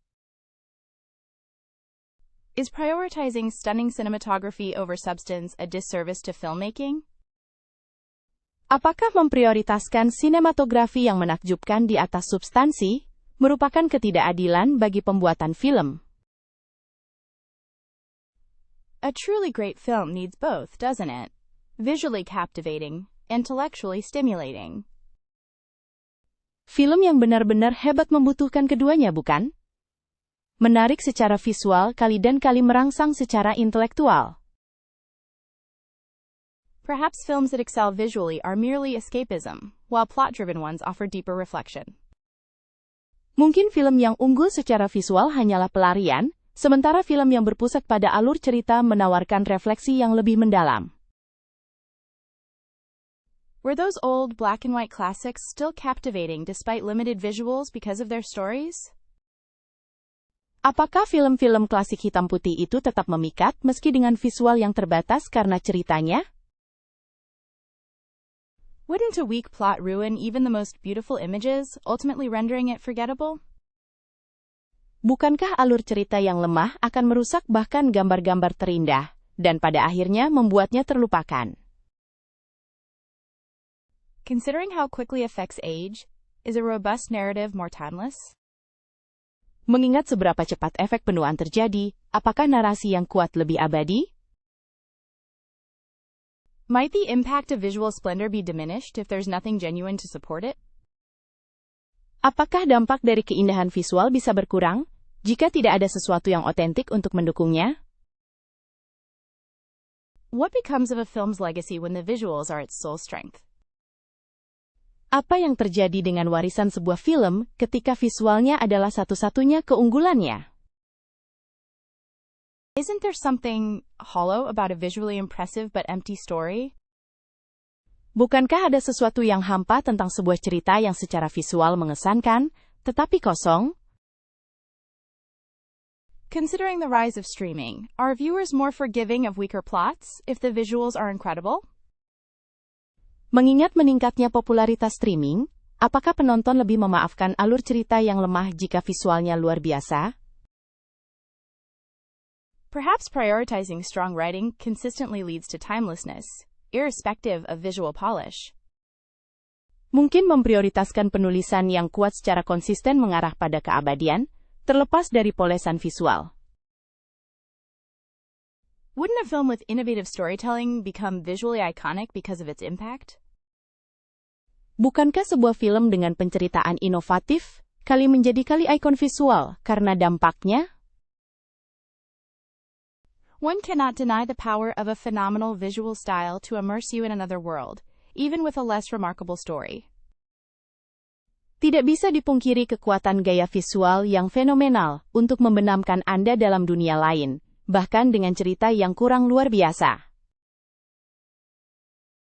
Is prioritizing stunning cinematography over substance a disservice to filmmaking? Apakah memprioritaskan sinematografi yang menakjubkan di atas substansi merupakan ketidakadilan bagi pembuatan film? A truly great film needs both, doesn't it? Visually captivating, intellectually stimulating. Film yang benar-benar hebat membutuhkan keduanya, bukan? Menarik secara visual kali dan kali merangsang secara intelektual. Perhaps films that excel visually are merely escapism, while plot-driven ones offer deeper reflection. Mungkin film yang unggul secara visual hanyalah pelarian, sementara film yang berpusat pada alur cerita menawarkan refleksi yang lebih mendalam. Were those old black and white classics still captivating despite limited visuals because of their stories? Apakah film-film klasik hitam putih itu tetap memikat meski dengan visual yang terbatas karena ceritanya? Wouldn't a weak plot ruin even the most beautiful images, ultimately rendering it forgettable? Bukankah alur cerita yang lemah akan merusak bahkan gambar-gambar terindah, dan pada akhirnya membuatnya terlupakan? Considering how quickly affects age, is a robust narrative more timeless? Mengingat seberapa cepat efek penuaan terjadi, apakah narasi yang kuat lebih abadi? Might the impact of visual splendor be diminished if there's nothing genuine to support it? Apakah dampak dari keindahan visual bisa berkurang jika tidak ada sesuatu yang otentik untuk mendukungnya? What becomes of a film's legacy when the visuals are its sole strength? Apa yang terjadi dengan warisan sebuah film ketika visualnya adalah satu-satunya keunggulannya? Isn't there something hollow about a visually impressive but empty story? Bukankah ada sesuatu yang hampa tentang sebuah cerita yang secara visual mengesankan, tetapi kosong? Considering the rise of streaming, are viewers more forgiving of weaker plots if the visuals are incredible? Mengingat meningkatnya popularitas streaming, apakah penonton lebih memaafkan alur cerita yang lemah jika visualnya luar biasa? Perhaps prioritizing strong writing consistently leads to timelessness, irrespective of visual polish. Mungkin memprioritaskan penulisan yang kuat secara konsisten mengarah pada keabadian, terlepas dari polesan visual. Wouldn't a film with innovative storytelling become visually iconic because of its impact? Bukankah sebuah film dengan penceritaan inovatif kali menjadi kali ikon visual karena dampaknya? One cannot deny the power of a phenomenal visual style to immerse you in another world, even with a less remarkable story. Tidak bisa dipungkiri kekuatan gaya visual yang fenomenal untuk membenamkan Anda dalam dunia lain, bahkan dengan cerita yang kurang luar biasa.